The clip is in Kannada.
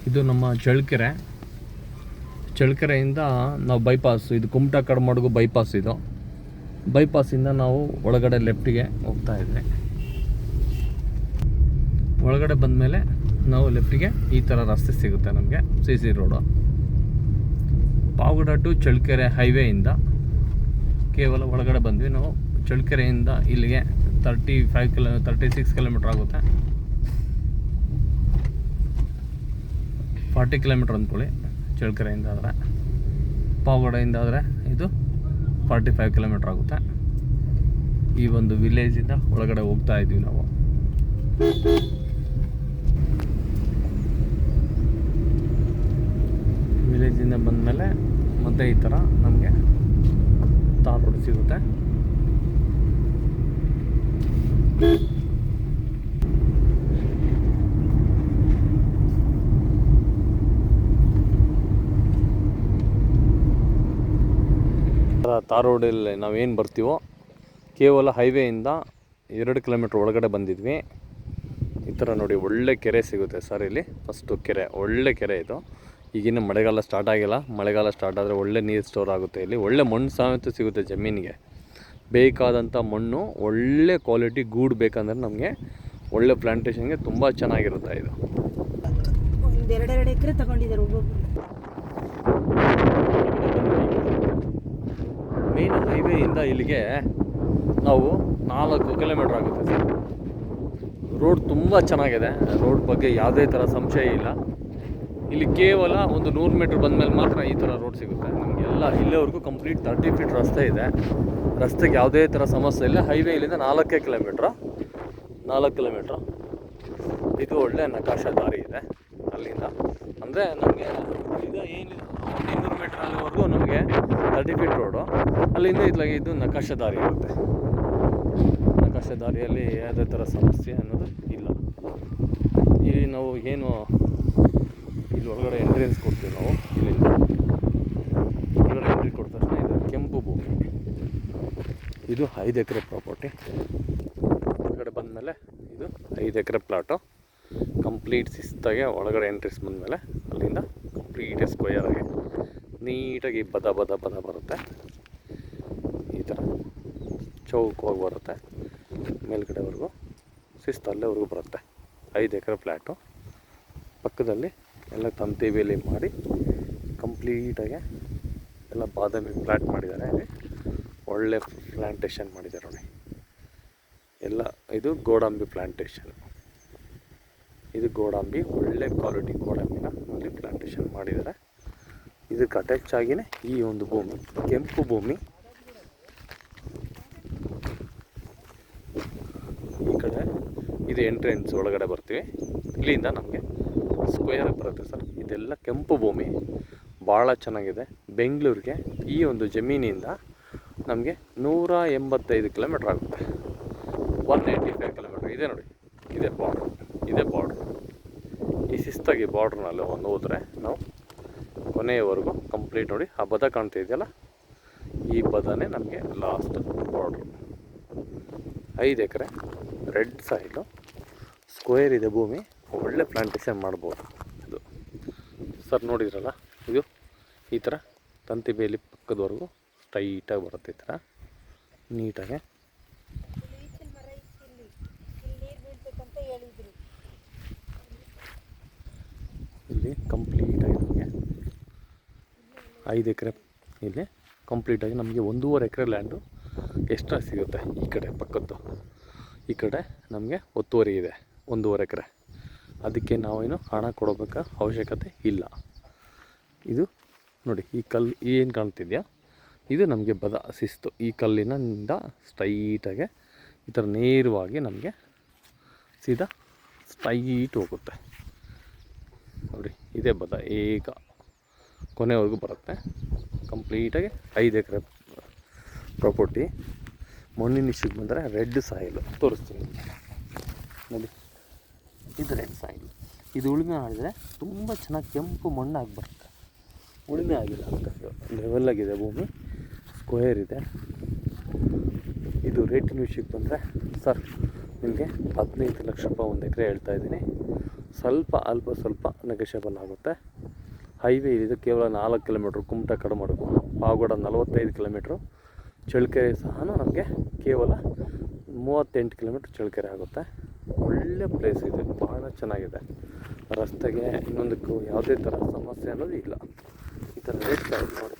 ಇದು ನಮ್ಮ ಚಳ್ಳಕೆರೆಯಿಂದ ನಾವು ಬೈಪಾಸ್, ಇದು ಕುಮಟಾ ಕಡಮಡಗು ಬೈಪಾಸ್. ಇದು ಬೈಪಾಸಿಂದ ನಾವು ಒಳಗಡೆ ಲೆಫ್ಟಿಗೆ ಹೋಗ್ತಾ ಇದ್ವಿ. ಒಳಗಡೆ ಬಂದಮೇಲೆ ನಾವು ಲೆಫ್ಟಿಗೆ ಈ ಥರ ರಸ್ತೆ ಸಿಗುತ್ತೆ ನಮಗೆ, CC road. Pavagada to Challakere ಹೈವೇಯಿಂದ ಕೇವಲ ಒಳಗಡೆ ಬಂದ್ವಿ ನಾವು. ಚಳ್ಳಕೆರೆಯಿಂದ ಇಲ್ಲಿಗೆ 36 ಕಿಲೋಮೀಟ್ರ್ ಆಗುತ್ತೆ. 40 ಕಿಲೋಮೀಟ್ರ್ ಅಂದ್ಕೊಳ್ಳಿ ಚಳ್ಳಕೆರೆಯಿಂದ ಆದರೆ. ಪಾವಗಡೆಯಿಂದ ಆದರೆ ಇದು 45 ಕಿಲೋಮೀಟ್ರ್ ಆಗುತ್ತೆ. ಈ ಒಂದು ವಿಲೇಜಿಂದ ಒಳಗಡೆ ಹೋಗ್ತಾ ಇದ್ವಿ ನಾವು. ವಿಲೇಜಿಂದ ಬಂದಮೇಲೆ ಮತ್ತೆ ಈ ಥರ ನಮಗೆ ತಾರ್ ರೋಡ್ ಸಿಗುತ್ತೆ. ತಾರ್ ರೋಡಲ್ಲಿ ನಾವೇನು ಬರ್ತೀವೋ ಕೇವಲ ಹೈವೇಯಿಂದ 2 ಕಿಲೋಮೀಟ್ರ್ ಒಳಗಡೆ ಬಂದಿದ್ವಿ. ಈ ಥರ ನೋಡಿ ಒಳ್ಳೆ ಕೆರೆ ಸಿಗುತ್ತೆ ಸರ್ ಇಲ್ಲಿ. ಫಸ್ಟು ಕೆರೆ, ಒಳ್ಳೆ ಕೆರೆ ಇದು. ಈಗಿನ ಮಳೆಗಾಲ ಸ್ಟಾರ್ಟ್ ಆಗಿಲ್ಲ, ಮಳೆಗಾಲ ಸ್ಟಾರ್ಟ್ ಆದರೆ ಒಳ್ಳೆ ನೀರು ಸ್ಟೋರ್ ಆಗುತ್ತೆ ಇಲ್ಲಿ. ಒಳ್ಳೆ ಮಣ್ಣು ಸಮೇತ ಸಿಗುತ್ತೆ ಜಮೀನಿಗೆ. ಬೇಕಾದಂಥ ಮಣ್ಣು, ಒಳ್ಳೆ ಕ್ವಾಲಿಟಿ ಗೂಡು ಬೇಕಂದ್ರೆ ನಮಗೆ ಒಳ್ಳೆ ಪ್ಲಾಂಟೇಷನ್ಗೆ ತುಂಬ ಚೆನ್ನಾಗಿರುತ್ತೆ ಇದು. 2 ಎಕರೆ ತಗೊಂಡಿದ್ದಾರೆ ಒಬ್ಬೊಬ್ಬರು. ಮೇನ್ ಹೈವೇಯಿಂದ ಇಲ್ಲಿಗೆ ನಾವು 4 ಕಿಲೋಮೀಟ್ರ್ ಆಗುತ್ತೆ ಸರ್. ರೋಡ್ ತುಂಬ ಚೆನ್ನಾಗಿದೆ. ರೋಡ್ ಬಗ್ಗೆ ಯಾವುದೇ ಥರ ಸಂಶಯ ಇಲ್ಲ. ಇಲ್ಲಿ ಕೇವಲ ಒಂದು 100 ಮೀಟ್ರ್ ಬಂದಮೇಲೆ ಮಾತ್ರ ಈ ಥರ ರೋಡ್ ಸಿಗುತ್ತೆ ನಮಗೆಲ್ಲ. ಇಲ್ಲಿವರೆಗೂ ಕಂಪ್ಲೀಟ್ 30 ಫೀಟ್ ರಸ್ತೆ ಇದೆ. ರಸ್ತೆಗೆ ಯಾವುದೇ ಥರ ಸಮಸ್ಯೆ ಇಲ್ಲ. ಹೈವೇ ಇಲ್ಲಿಂದ 4 ಕಿಲೋಮೀಟ್ರ್. ಇದು ಒಳ್ಳೆ ನಕಾಶೆ ದಾರಿ ಇದೆ ಅಲ್ಲಿಂದ. ಅಂದರೆ ನಮಗೆ ಇದು ಏನಿಲ್ಲ 200 ಮೀಟ್ರ್ ಅಲ್ಲಿವರೆಗೂ ನಮಗೆ 30 ಫೀಟ್ ರೋಡು. ಅಲ್ಲಿಂದ ಇದು ನಕಾಶೆ ದಾರಿ ಇರುತ್ತೆ. ನಕಾಶೆ ದಾರಿಯಲ್ಲಿ ಯಾವುದೇ ಥರ ಸಮಸ್ಯೆ ಅನ್ನೋದು ಇಲ್ಲ. ಇಲ್ಲಿ ನಾವು ಏನು ಇಲ್ಲಿ ಒಳಗಡೆ ಎಂಟ್ರೆನ್ಸ್ ಕೊಡ್ತೀವಿ ನಾವು. ಇಲ್ಲಿಂದ ಒಳಗಡೆ ಎಂಟ್ರಿ ಕೊಟ್ಟ ತಕ್ಷಣ ಇದು ಕೆಂಪು ಭೂಮಿ. ಇದು 5 ಎಕರೆ ಪ್ರಾಪರ್ಟಿ. ಒಳಗಡೆ ಬಂದಮೇಲೆ ಇದು 5 ಎಕರೆ ಪ್ಲಾಟು. ಕಂಪ್ಲೀಟ್ ಶಿಸ್ತಾಗೆ ಒಳಗಡೆ ಎಂಟ್ರೆನ್ಸ್ ಬಂದಮೇಲೆ ಅಲ್ಲಿಂದ ಕಂಪ್ಲೀಟ್ ಸ್ಕ್ವೇರಾಗಿ ನೀಟಾಗಿ ಬದ ಬರುತ್ತೆ. ಈ ಥರ ಚೌಕವಾಗಿ ಬರುತ್ತೆ. ಮೇಲ್ಗಡೆವರೆಗೂ ಶಿಸ್ತು ಅಲ್ಲೇವರೆಗೂ ಬರುತ್ತೆ. 5 ಎಕರೆ ಫ್ಲ್ಯಾಟು. ಪಕ್ಕದಲ್ಲಿ ಎಲ್ಲ ತಂತಿ ಬೇಲಿ ಮಾಡಿ ಕಂಪ್ಲೀಟಾಗಿ ಎಲ್ಲ ಬಾದಾಮಿ ಪ್ಲಾಟ್ ಮಾಡಿದ್ದಾರೆ. ಒಳ್ಳೆ ಪ್ಲಾಂಟೇಶನ್ ಮಾಡಿದ್ದಾರೆ ನೋಡಿ ಎಲ್ಲ. ಇದು ಗೋಡಂಬಿ ಪ್ಲಾಂಟೇಶನ್. ಇದು ಗೋಡಂಬಿ, ಒಳ್ಳೆ ಕ್ವಾಲಿಟಿ ಗೋಡಂಬಿನ ಅಲ್ಲಿ ಪ್ಲಾಂಟೇಶನ್ ಮಾಡಿದ್ದಾರೆ. ಇದಕ್ಕೆ ಅಟ್ಯಾಚ್ ಆಗಿನೇ ಈ ಒಂದು ಭೂಮಿ, ಕೆಂಪು ಭೂಮಿ. ಈ ಕಡೆ ಇದು ಎಂಟ್ರೆನ್ಸ್, ಒಳಗಡೆ ಬರ್ತೀವಿ. ಇಲ್ಲಿಂದ ನಮಗೆ ಸ್ಕ್ವೇರ್ ಬರುತ್ತೆ ಸರ್. ಇದೆಲ್ಲ ಕೆಂಪು ಭೂಮಿ, ಭಾಳ ಚೆನ್ನಾಗಿದೆ. ಬೆಂಗಳೂರಿಗೆ ಈ ಒಂದು ಜಮೀನಿಂದ ನಮಗೆ 185 ಕಿಲೋಮೀಟ್ರ್ ಆಗುತ್ತೆ. 185 ಕಿಲೋಮೀಟ್ರ್ ಇದೆ ನೋಡಿ. ಇದೇ ಬಾರ್ಡ್ರು. ಈ ಶಿಸ್ತಾಗಿ ಬಾರ್ಡ್ರ್ನಲ್ಲಿ ಒಂದು ಹೋದರೆ ನಾವು ಕೊನೆಯವರೆಗೂ ಕಂಪ್ಲೀಟ್ ನೋಡಿ. ಆ ಬದ ಕಾಣ್ತಾ ಇದೆಯಲ್ಲ, ಈ ಬದನೇ ನಮಗೆ ಲಾಸ್ಟ್ ಬಾರ್ಡ್ರು. 5 ಎಕರೆ ರೆಡ್ ಸಾಯಿಲು, ಸ್ಕ್ವೇರ್ ಇದೆ ಭೂಮಿ. ಒಳ್ಳೆ ಪ್ಲಾಂಟೇಶನ್ ಮಾಡ್ಬೋದು ಇದು ಸರ್. ನೋಡಿದ್ರಲ್ಲ, ಇದು ಈ ಥರ ತಂತಿ ಬೇಲಿ ಪಕ್ಕದವರೆಗೂ ಸ್ಟ್ರೈಟಾಗಿ ಬರುತ್ತೆ. ಈ ಥರ ನೀಟಾಗಿ ಇಲ್ಲಿ ಕಂಪ್ಲೀಟಾಗಿ ನಮಗೆ 5 ಎಕರೆ ಇಲ್ಲಿ ಕಂಪ್ಲೀಟಾಗಿ ನಮಗೆ 1.5 ಎಕರೆ ಲ್ಯಾಂಡು ಎಕ್ಸ್ಟ್ರಾ ಸಿಗುತ್ತೆ. ಈ ಕಡೆ ಪಕ್ಕದ್ದು ಈ ಕಡೆ ನಮಗೆ ಒತ್ತುವರಿ ಇದೆ 1.5 ಎಕರೆ. ಅದಕ್ಕೆ ನಾವೇನು ಹಣ ಕೊಡಬೇಕಾ ಅವಶ್ಯಕತೆ ಇಲ್ಲ. ಇದು ನೋಡಿ, ಈ ಕಲ್ಲು ಏನು ಕಾಣ್ತಿದೆಯಾ, ಇದು ನಮಗೆ ಬದ ಶಿಸ್ತು. ಈ ಕಲ್ಲಿನಿಂದ ಸ್ಟ್ರೈಟಾಗೆ ಈ ಥರ ನೇರವಾಗಿ ನಮಗೆ ಸೀದಾ ಸ್ಟ್ರೈಟ್ ಹೋಗುತ್ತೆ ನೋಡಿ. ಇದೇ ಬದ ಈಗ ಕೊನೆವರೆಗೂ ಬರುತ್ತೆ ಕಂಪ್ಲೀಟಾಗಿ. 5 ಎಕರೆ ಪ್ರಾಪರ್ಟಿ. ಮಣ್ಣಿನ ಇಶ್ಯೂಗೆ ಬಂದರೆ ರೆಡ್ ಸಾಯಿಲು ತೋರಿಸ್ತೀನಿ ನೋಡಿ. ಇದು ರೆಡ್ ಸಾಯಿಲು. ಇದು ಉಳುಮೆ ಮಾಡಿದರೆ ತುಂಬ ಚೆನ್ನಾಗಿ ಕೆಂಪು ಮಣ್ಣಾಗಿ ಬರುತ್ತೆ. ಉಳುಮೆ ಆಗಿಲ್ಲ ಅಂತ ಲೆವೆಲ್ಲಾಗಿದೆ ಭೂಮಿ, ಸ್ಕ್ವೇರ್ ಇದೆ. ಇದು ರೇಟಿನ ವಿಷಯಕ್ಕೆ ಬಂದರೆ ಸರ್, ನಿಮಗೆ 15 ಲಕ್ಷ ರೂಪಾಯಿ 1 ಎಕರೆ ಹೇಳ್ತಾಯಿದ್ದೀನಿ. ಸ್ವಲ್ಪ ನೆಗೋಷಿಯಬಲ್ ಆಗುತ್ತೆ. ಹೈವೇ ಇದೆ ಕೇವಲ 4 ಕಿಲೋಮೀಟ್ರ್ ಕುಮಟಾ ಕಡಮಡಗು, ಪಾವಗಡ 45 ಕಿಲೋಮೀಟ್ರು, ಚಳ್ಳಕೆರೆ ಸಹ ನಮಗೆ ಕೇವಲ 38 ಕಿಲೋಮೀಟ್ರ್ ಚಳ್ಳಕೆರೆ ಆಗುತ್ತೆ. ಒಳ್ಳೆ ಪ್ಲೇಸ್ ಇದೆ, ಭಾಳ ಚೆನ್ನಾಗಿದೆ. ರಸ್ತೆಗೆ ಇನ್ನೊಂದಕ್ಕೂ ಯಾವುದೇ ಥರ ಸಮಸ್ಯೆ ಅನ್ನೋದು ಇಲ್ಲ. ಈ ಥರ ರೇಟ್ ನೋಡಿ.